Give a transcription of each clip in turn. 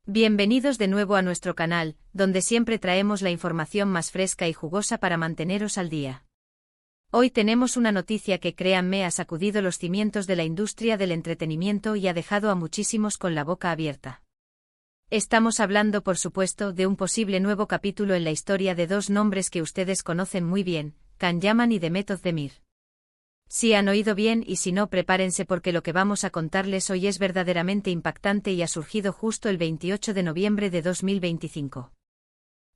Bienvenidos de nuevo a nuestro canal, donde siempre traemos la información más fresca y jugosa para manteneros al día. Hoy tenemos una noticia que, créanme, ha sacudido los cimientos de la industria del entretenimiento y ha dejado a muchísimos con la boca abierta. Estamos hablando, por supuesto, de un posible nuevo capítulo en la historia de dos nombres que ustedes conocen muy bien, Can Yaman y Demet Özdemir. Si han oído bien y si no, prepárense porque lo que vamos a contarles hoy es verdaderamente impactante y ha surgido justo el 28 de noviembre de 2025.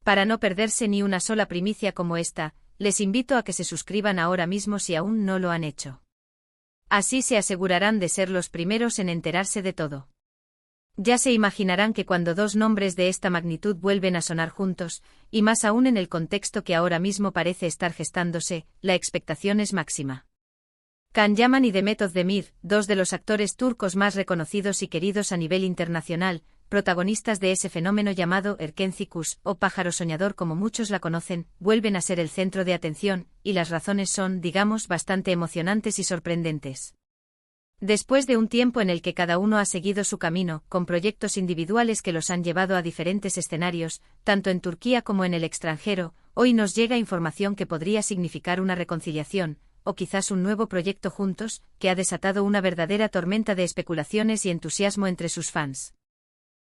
Para no perderse ni una sola primicia como esta, les invito a que se suscriban ahora mismo si aún no lo han hecho. Así se asegurarán de ser los primeros en enterarse de todo. Ya se imaginarán que cuando dos nombres de esta magnitud vuelven a sonar juntos, y más aún en el contexto que ahora mismo parece estar gestándose, la expectación es máxima. Can Yaman y Demet Özdemir, dos de los actores turcos más reconocidos y queridos a nivel internacional, protagonistas de ese fenómeno llamado Erkenci Kuş, o pájaro soñador como muchos la conocen, vuelven a ser el centro de atención, y las razones son, digamos, bastante emocionantes y sorprendentes. Después de un tiempo en el que cada uno ha seguido su camino, con proyectos individuales que los han llevado a diferentes escenarios, tanto en Turquía como en el extranjero, hoy nos llega información que podría significar una reconciliación, o quizás un nuevo proyecto juntos, que ha desatado una verdadera tormenta de especulaciones y entusiasmo entre sus fans.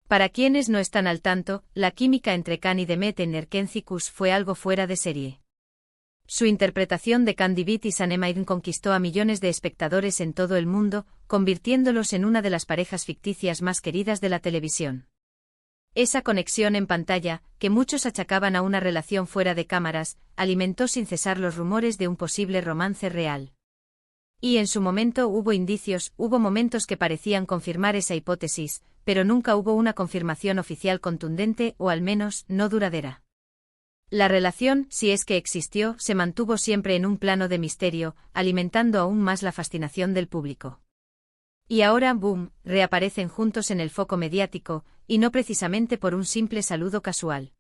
Para quienes no están al tanto, la química entre Can y Demet en Erkenci Kuş fue algo fuera de serie. Su interpretación de Can Divit y Sanem conquistó a millones de espectadores en todo el mundo, convirtiéndolos en una de las parejas ficticias más queridas de la televisión. Esa conexión en pantalla, que muchos achacaban a una relación fuera de cámaras, alimentó sin cesar los rumores de un posible romance real. Y en su momento hubo indicios, hubo momentos que parecían confirmar esa hipótesis, pero nunca hubo una confirmación oficial contundente o al menos no duradera. La relación, si es que existió, se mantuvo siempre en un plano de misterio, alimentando aún más la fascinación del público. Y ahora, boom, reaparecen juntos en el foco mediático, y no precisamente por un simple saludo casual.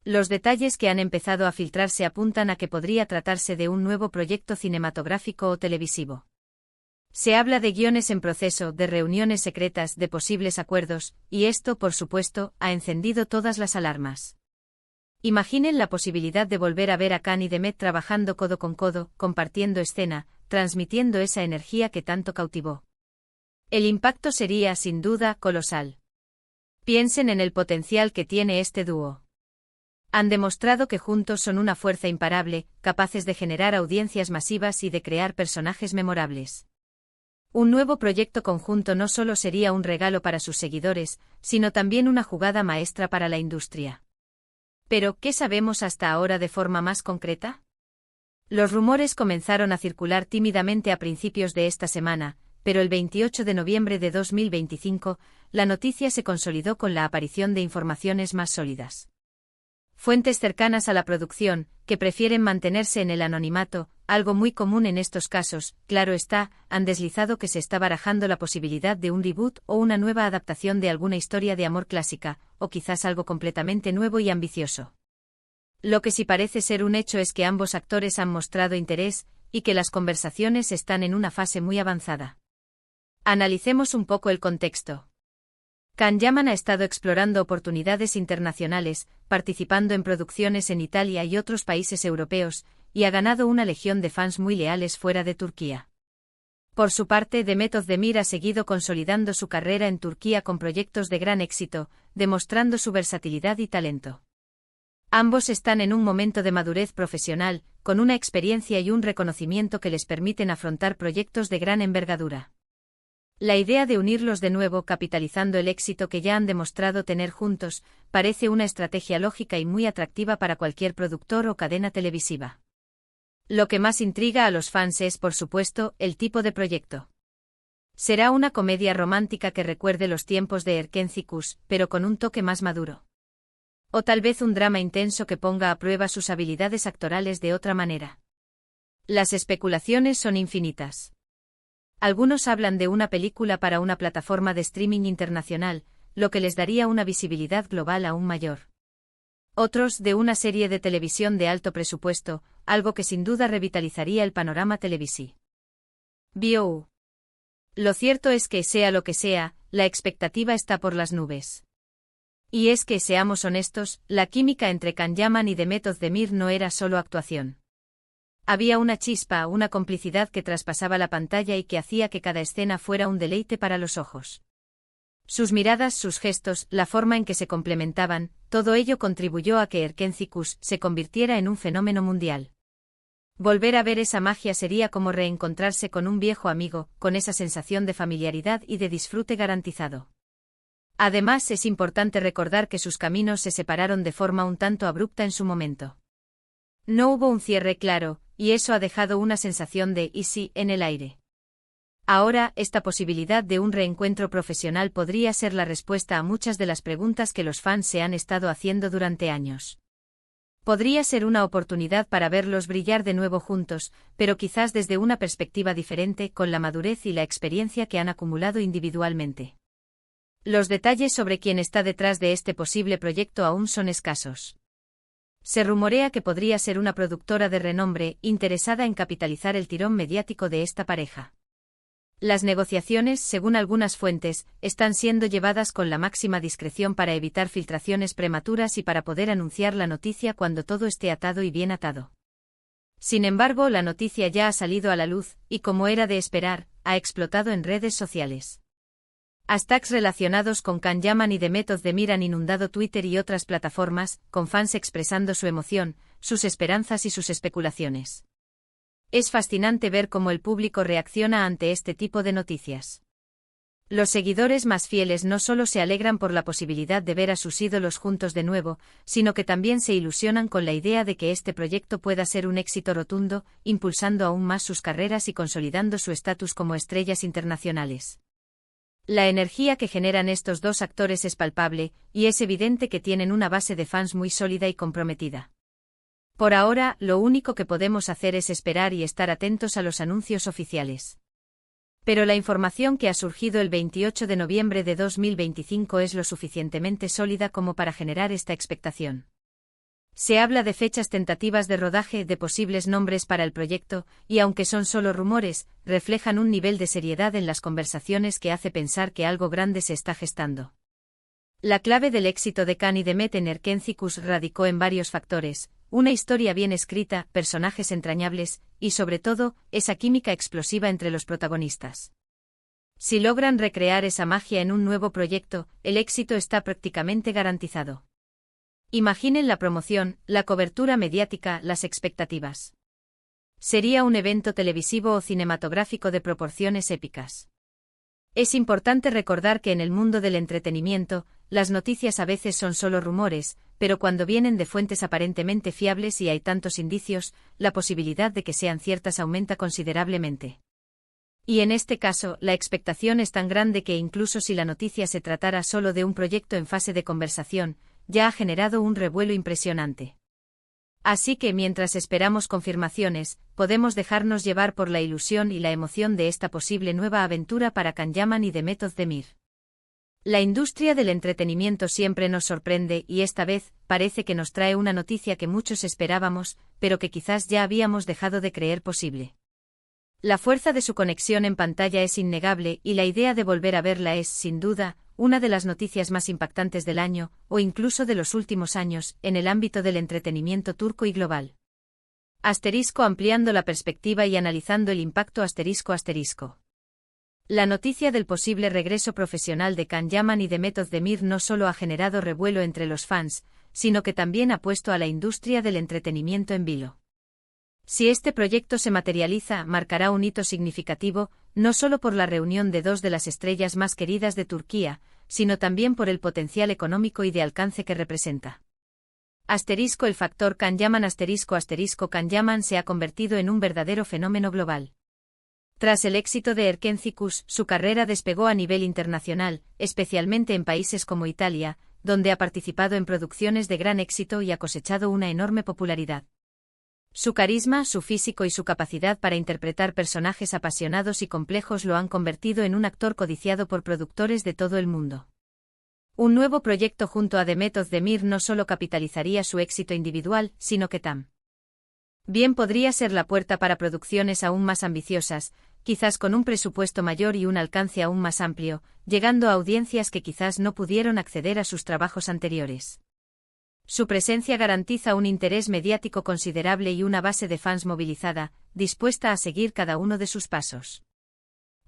Los detalles que han empezado a filtrarse apuntan a que podría tratarse de un nuevo proyecto cinematográfico o televisivo. Se habla de guiones en proceso, de reuniones secretas, de posibles acuerdos, y esto, por supuesto, ha encendido todas las alarmas. Imaginen la posibilidad de volver a ver a Can y Demet trabajando codo con codo, compartiendo escena, transmitiendo esa energía que tanto cautivó. El impacto sería, sin duda, colosal. Piensen en el potencial que tiene este dúo. Han demostrado que juntos son una fuerza imparable, capaces de generar audiencias masivas y de crear personajes memorables. Un nuevo proyecto conjunto no solo sería un regalo para sus seguidores, sino también una jugada maestra para la industria. Pero, ¿qué sabemos hasta ahora de forma más concreta? Los rumores comenzaron a circular tímidamente a principios de esta semana, pero el 28 de noviembre de 2025, la noticia se consolidó con la aparición de informaciones más sólidas. Fuentes cercanas a la producción, que prefieren mantenerse en el anonimato, algo muy común en estos casos, claro está, han deslizado que se está barajando la posibilidad de un reboot o una nueva adaptación de alguna historia de amor clásica, o quizás algo completamente nuevo y ambicioso. Lo que sí parece ser un hecho es que ambos actores han mostrado interés, y que las conversaciones están en una fase muy avanzada. Analicemos un poco el contexto. Can Yaman ha estado explorando oportunidades internacionales, participando en producciones en Italia y otros países europeos, y ha ganado una legión de fans muy leales fuera de Turquía. Por su parte, Demet Özdemir ha seguido consolidando su carrera en Turquía con proyectos de gran éxito, demostrando su versatilidad y talento. Ambos están en un momento de madurez profesional, con una experiencia y un reconocimiento que les permiten afrontar proyectos de gran envergadura. La idea de unirlos de nuevo capitalizando el éxito que ya han demostrado tener juntos, parece una estrategia lógica y muy atractiva para cualquier productor o cadena televisiva. Lo que más intriga a los fans es, por supuesto, el tipo de proyecto. Será una comedia romántica que recuerde los tiempos de Erkenci Kuş, pero con un toque más maduro. O tal vez un drama intenso que ponga a prueba sus habilidades actorales de otra manera. Las especulaciones son infinitas. Algunos hablan de una película para una plataforma de streaming internacional, lo que les daría una visibilidad global aún mayor. Otros de una serie de televisión de alto presupuesto, algo que sin duda revitalizaría el panorama televisivo. Lo cierto es que, sea lo que sea, la expectativa está por las nubes. Y es que, seamos honestos, la química entre Can Yaman y Demet Özdemir no era solo actuación. Había una chispa, una complicidad que traspasaba la pantalla y que hacía que cada escena fuera un deleite para los ojos. Sus miradas, sus gestos, la forma en que se complementaban, todo ello contribuyó a que Erkenzikuş se convirtiera en un fenómeno mundial. Volver a ver esa magia sería como reencontrarse con un viejo amigo, con esa sensación de familiaridad y de disfrute garantizado. Además, es importante recordar que sus caminos se separaron de forma un tanto abrupta en su momento. No hubo un cierre claro, y eso ha dejado una sensación de ¿y si? En el aire. Ahora, esta posibilidad de un reencuentro profesional podría ser la respuesta a muchas de las preguntas que los fans se han estado haciendo durante años. Podría ser una oportunidad para verlos brillar de nuevo juntos, pero quizás desde una perspectiva diferente, con la madurez y la experiencia que han acumulado individualmente. Los detalles sobre quién está detrás de este posible proyecto aún son escasos. Se rumorea que podría ser una productora de renombre, interesada en capitalizar el tirón mediático de esta pareja. Las negociaciones, según algunas fuentes, están siendo llevadas con la máxima discreción para evitar filtraciones prematuras y para poder anunciar la noticia cuando todo esté atado y bien atado. Sin embargo, la noticia ya ha salido a la luz, y como era de esperar, ha explotado en redes sociales. Hashtags relacionados con Can Yaman y Demet Özdemir han inundado Twitter y otras plataformas, con fans expresando su emoción, sus esperanzas y sus especulaciones. Es fascinante ver cómo el público reacciona ante este tipo de noticias. Los seguidores más fieles no solo se alegran por la posibilidad de ver a sus ídolos juntos de nuevo, sino que también se ilusionan con la idea de que este proyecto pueda ser un éxito rotundo, impulsando aún más sus carreras y consolidando su estatus como estrellas internacionales. La energía que generan estos dos actores es palpable, y es evidente que tienen una base de fans muy sólida y comprometida. Por ahora, lo único que podemos hacer es esperar y estar atentos a los anuncios oficiales. Pero la información que ha surgido el 28 de noviembre de 2025 es lo suficientemente sólida como para generar esta expectación. Se habla de fechas tentativas de rodaje, de posibles nombres para el proyecto, y aunque son solo rumores, reflejan un nivel de seriedad en las conversaciones que hace pensar que algo grande se está gestando. La clave del éxito de Can y Demet en Erkenzikuş radicó en varios factores: una historia bien escrita, personajes entrañables, y sobre todo, esa química explosiva entre los protagonistas. Si logran recrear esa magia en un nuevo proyecto, el éxito está prácticamente garantizado. Imaginen la promoción, la cobertura mediática, las expectativas. Sería un evento televisivo o cinematográfico de proporciones épicas. Es importante recordar que en el mundo del entretenimiento, las noticias a veces son solo rumores, pero cuando vienen de fuentes aparentemente fiables y hay tantos indicios, la posibilidad de que sean ciertas aumenta considerablemente. Y en este caso, la expectación es tan grande que incluso si la noticia se tratara solo de un proyecto en fase de conversación, ya ha generado un revuelo impresionante. Así que mientras esperamos confirmaciones, podemos dejarnos llevar por la ilusión y la emoción de esta posible nueva aventura para Can Yaman y Demet Özdemir. La industria del entretenimiento siempre nos sorprende y esta vez, parece que nos trae una noticia que muchos esperábamos, pero que quizás ya habíamos dejado de creer posible. La fuerza de su conexión en pantalla es innegable y la idea de volver a verla es, sin duda, una de las noticias más impactantes del año, o incluso de los últimos años, en el ámbito del entretenimiento turco y global. Ampliando la perspectiva y analizando el impacto ***. La noticia del posible regreso profesional de Can Yaman y Demet Özdemir no solo ha generado revuelo entre los fans, sino que también ha puesto a la industria del entretenimiento en vilo. Si este proyecto se materializa, marcará un hito significativo, no solo por la reunión de dos de las estrellas más queridas de Turquía, sino también por el potencial económico y de alcance que representa. El factor Can Yaman ***. Can Yaman se ha convertido en un verdadero fenómeno global. Tras el éxito de Erkenzikuş, su carrera despegó a nivel internacional, especialmente en países como Italia, donde ha participado en producciones de gran éxito y ha cosechado una enorme popularidad. Su carisma, su físico y su capacidad para interpretar personajes apasionados y complejos lo han convertido en un actor codiciado por productores de todo el mundo. Un nuevo proyecto junto a Demet Özdemir no solo capitalizaría su éxito individual, sino que también podría ser la puerta para producciones aún más ambiciosas, quizás con un presupuesto mayor y un alcance aún más amplio, llegando a audiencias que quizás no pudieron acceder a sus trabajos anteriores. Su presencia garantiza un interés mediático considerable y una base de fans movilizada, dispuesta a seguir cada uno de sus pasos.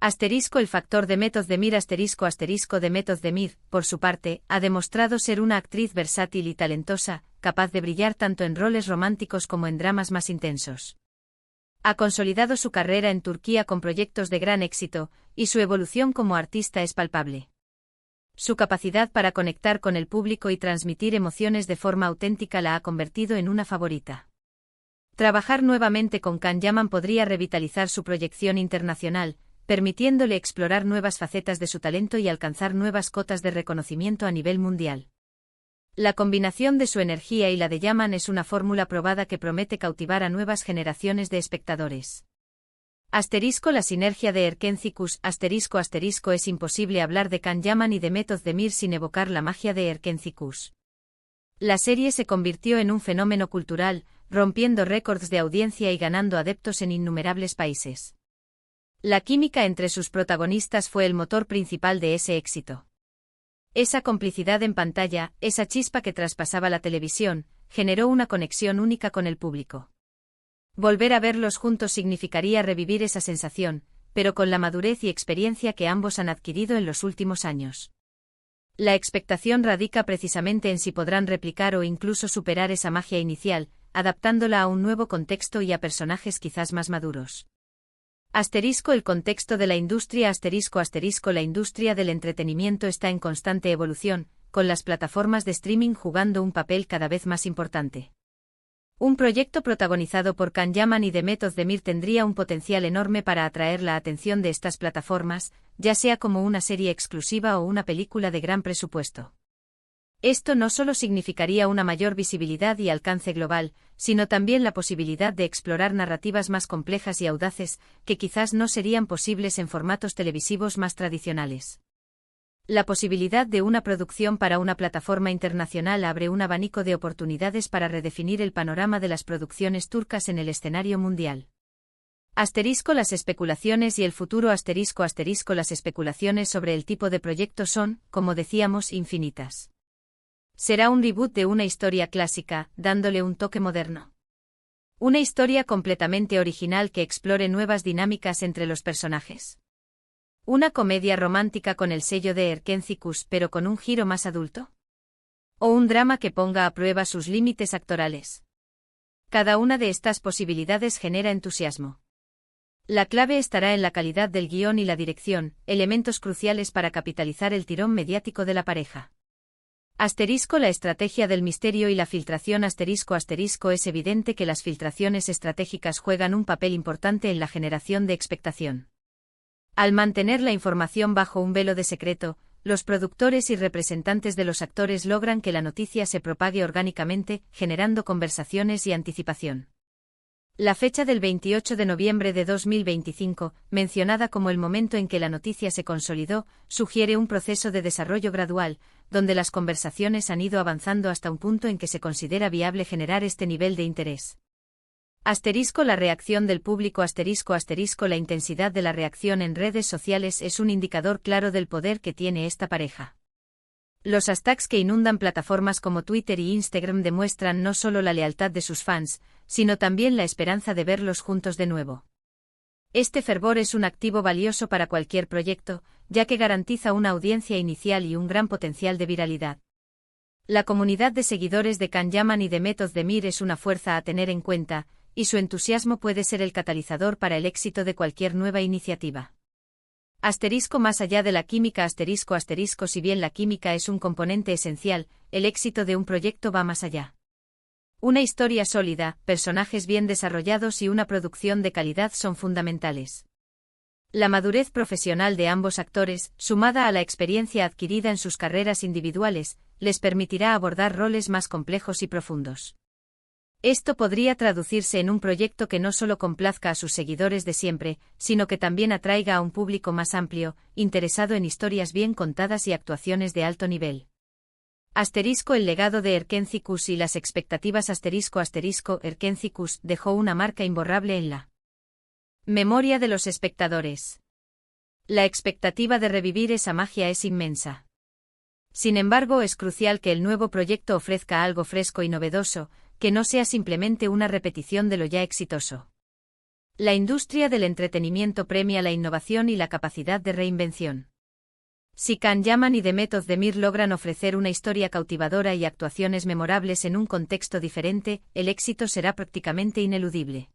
El factor de Method Demir de Method Demir, por su parte, ha demostrado ser una actriz versátil y talentosa, capaz de brillar tanto en roles románticos como en dramas más intensos. Ha consolidado su carrera en Turquía con proyectos de gran éxito, y su evolución como artista es palpable. Su capacidad para conectar con el público y transmitir emociones de forma auténtica la ha convertido en una favorita. Trabajar nuevamente con Can Yaman podría revitalizar su proyección internacional, permitiéndole explorar nuevas facetas de su talento y alcanzar nuevas cotas de reconocimiento a nivel mundial. La combinación de su energía y la de Yaman es una fórmula probada que promete cautivar a nuevas generaciones de espectadores. La sinergia de Erkenci Kuş. Es imposible hablar de Can Yaman y de Method Demir sin evocar la magia de Erkenci Kuş. La serie se convirtió en un fenómeno cultural, rompiendo récords de audiencia y ganando adeptos en innumerables países. La química entre sus protagonistas fue el motor principal de ese éxito. Esa complicidad en pantalla, esa chispa que traspasaba la televisión, generó una conexión única con el público. Volver a verlos juntos significaría revivir esa sensación, pero con la madurez y experiencia que ambos han adquirido en los últimos años. La expectación radica precisamente en si podrán replicar o incluso superar esa magia inicial, adaptándola a un nuevo contexto y a personajes quizás más maduros. El contexto de la industria. La industria del entretenimiento está en constante evolución, con las plataformas de streaming jugando un papel cada vez más importante. Un proyecto protagonizado por Can Yaman y de Method Demir tendría un potencial enorme para atraer la atención de estas plataformas, ya sea como una serie exclusiva o una película de gran presupuesto. Esto no solo significaría una mayor visibilidad y alcance global, sino también la posibilidad de explorar narrativas más complejas y audaces, que quizás no serían posibles en formatos televisivos más tradicionales. La posibilidad de una producción para una plataforma internacional abre un abanico de oportunidades para redefinir el panorama de las producciones turcas en el escenario mundial. Las especulaciones y el futuro. Las especulaciones sobre el tipo de proyecto son, como decíamos, infinitas. Será un reboot de una historia clásica, dándole un toque moderno. Una historia completamente original que explore nuevas dinámicas entre los personajes. Una comedia romántica con el sello de Erkenci Kuş pero con un giro más adulto. O un drama que ponga a prueba sus límites actorales. Cada una de estas posibilidades genera entusiasmo. La clave estará en la calidad del guión y la dirección, elementos cruciales para capitalizar el tirón mediático de la pareja. La estrategia del misterio y la filtración. Es evidente que las filtraciones estratégicas juegan un papel importante en la generación de expectación. Al mantener la información bajo un velo de secreto, los productores y representantes de los actores logran que la noticia se propague orgánicamente, generando conversaciones y anticipación. La fecha del 28 de noviembre de 2025, mencionada como el momento en que la noticia se consolidó, sugiere un proceso de desarrollo gradual, donde las conversaciones han ido avanzando hasta un punto en que se considera viable generar este nivel de interés. La reacción del público. La intensidad de la reacción en redes sociales es un indicador claro del poder que tiene esta pareja. Los hashtags que inundan plataformas como Twitter y Instagram demuestran no solo la lealtad de sus fans, sino también la esperanza de verlos juntos de nuevo. Este fervor es un activo valioso para cualquier proyecto, ya que garantiza una audiencia inicial y un gran potencial de viralidad. La comunidad de seguidores de Can Yaman y de Method Demir es una fuerza a tener en cuenta, y su entusiasmo puede ser el catalizador para el éxito de cualquier nueva iniciativa. Más allá de la química. Si bien la química es un componente esencial, el éxito de un proyecto va más allá. Una historia sólida, personajes bien desarrollados y una producción de calidad son fundamentales. La madurez profesional de ambos actores, sumada a la experiencia adquirida en sus carreras individuales, les permitirá abordar roles más complejos y profundos. Esto podría traducirse en un proyecto que no solo complazca a sus seguidores de siempre, sino que también atraiga a un público más amplio, interesado en historias bien contadas y actuaciones de alto nivel. El legado de Erkenci Kuş y las expectativas. Erkenci Kuş dejó una marca imborrable en la Memoria de los espectadores. La expectativa de revivir esa magia es inmensa. Sin embargo, es crucial que el nuevo proyecto ofrezca algo fresco y novedoso, que no sea simplemente una repetición de lo ya exitoso. La industria del entretenimiento premia la innovación y la capacidad de reinvención. Si Can Yaman y The Method de Mir logran ofrecer una historia cautivadora y actuaciones memorables en un contexto diferente, el éxito será prácticamente ineludible.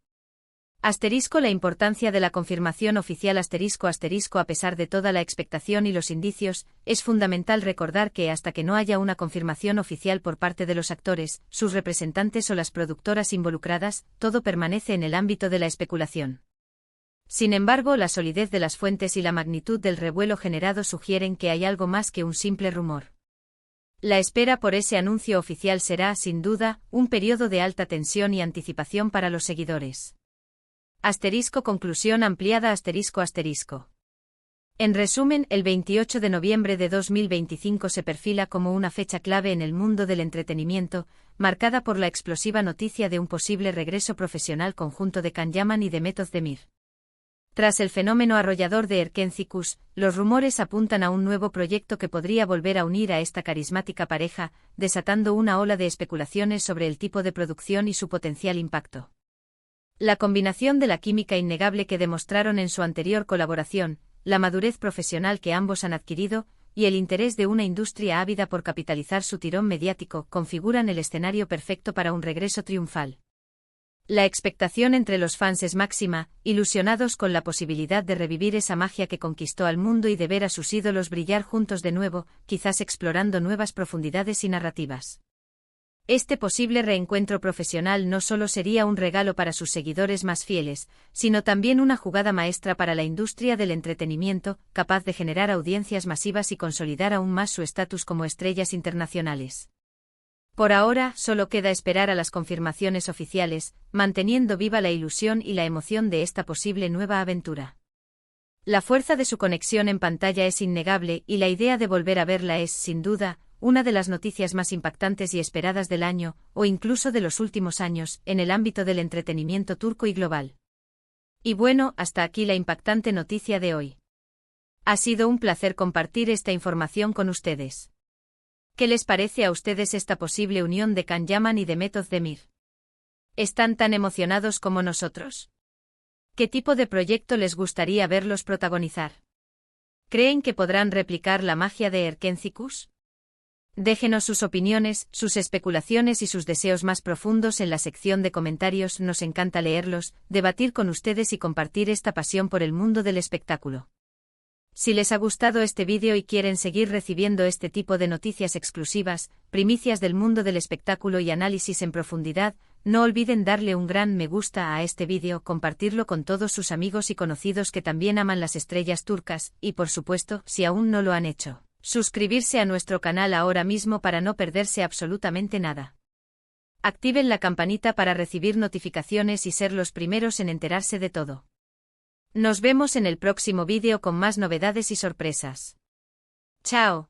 La importancia de la confirmación oficial. A pesar de toda la expectación y los indicios, es fundamental recordar que hasta que no haya una confirmación oficial por parte de los actores, sus representantes o las productoras involucradas, todo permanece en el ámbito de la especulación. Sin embargo, la solidez de las fuentes y la magnitud del revuelo generado sugieren que hay algo más que un simple rumor. La espera por ese anuncio oficial será, sin duda, un periodo de alta tensión y anticipación para los seguidores. Conclusión ampliada. En resumen, el 28 de noviembre de 2025 se perfila como una fecha clave en el mundo del entretenimiento, marcada por la explosiva noticia de un posible regreso profesional conjunto de Can Yaman y The Method de Mir. Tras el fenómeno arrollador de Erkencikus, los rumores apuntan a un nuevo proyecto que podría volver a unir a esta carismática pareja, desatando una ola de especulaciones sobre el tipo de producción y su potencial impacto. La combinación de la química innegable que demostraron en su anterior colaboración, la madurez profesional que ambos han adquirido, y el interés de una industria ávida por capitalizar su tirón mediático configuran el escenario perfecto para un regreso triunfal. La expectación entre los fans es máxima, ilusionados con la posibilidad de revivir esa magia que conquistó al mundo y de ver a sus ídolos brillar juntos de nuevo, quizás explorando nuevas profundidades y narrativas. Este posible reencuentro profesional no solo sería un regalo para sus seguidores más fieles, sino también una jugada maestra para la industria del entretenimiento, capaz de generar audiencias masivas y consolidar aún más su estatus como estrellas internacionales. Por ahora, solo queda esperar a las confirmaciones oficiales, manteniendo viva la ilusión y la emoción de esta posible nueva aventura. La fuerza de su conexión en pantalla es innegable y la idea de volver a verla es, sin duda, una de las noticias más impactantes y esperadas del año, o incluso de los últimos años, en el ámbito del entretenimiento turco y global. Y bueno, hasta aquí la impactante noticia de hoy. Ha sido un placer compartir esta información con ustedes. ¿Qué les parece a ustedes esta posible unión de Can Yaman y The Method de Mir? ¿Están tan emocionados como nosotros? ¿Qué tipo de proyecto les gustaría verlos protagonizar? ¿Creen que podrán replicar la magia de Erkencikus? Déjenos sus opiniones, sus especulaciones y sus deseos más profundos en la sección de comentarios. Nos encanta leerlos, debatir con ustedes y compartir esta pasión por el mundo del espectáculo. Si les ha gustado este vídeo y quieren seguir recibiendo este tipo de noticias exclusivas, primicias del mundo del espectáculo y análisis en profundidad, no olviden darle un gran me gusta a este vídeo, compartirlo con todos sus amigos y conocidos que también aman las estrellas turcas, y por supuesto, si aún no lo han hecho, suscribirse a nuestro canal ahora mismo para no perderse absolutamente nada. Activen la campanita para recibir notificaciones y ser los primeros en enterarse de todo. Nos vemos en el próximo vídeo con más novedades y sorpresas. ¡Chao!